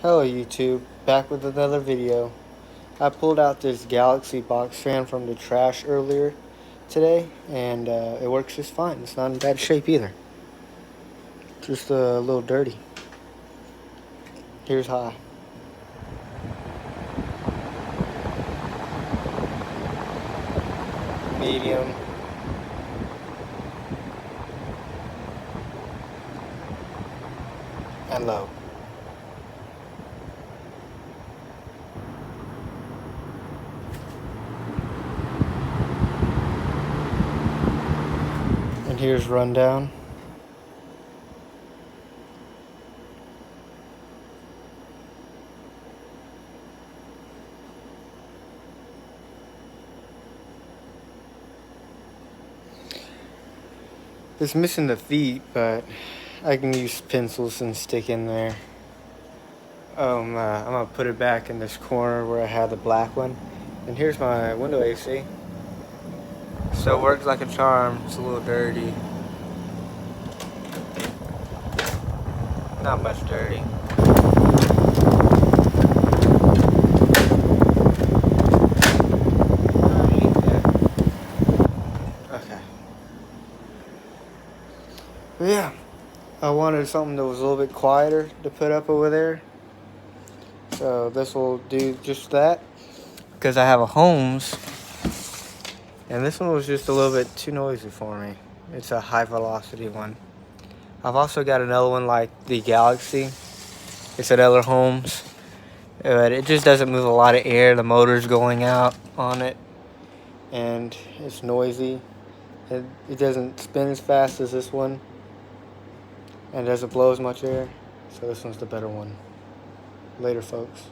Hello YouTube, back with another video. I pulled out this Galaxy box fan from the trash earlier today, and it works just fine. It's not in bad shape either. Just a little dirty. Here's high. Medium. And low. And here's rundown. It's missing the feet, but I can use pencils and stick in there. I'm gonna put it back in this corner where I had the black one. And here's my window AC. So it works like a charm. It's a little dirty. Not much dirty. Okay. But yeah, I wanted something that was a little bit quieter to put up over there. So this will do just that. Because I have a Holmes. And this one was just a little bit too noisy for me. It's a high velocity one. I've also got another one like the Galaxy. It's another Holmes. But it just doesn't move a lot of air. The motor's going out on it. And it's noisy. It doesn't spin as fast as this one. And it doesn't blow as much air. So this one's the better one. Later, folks.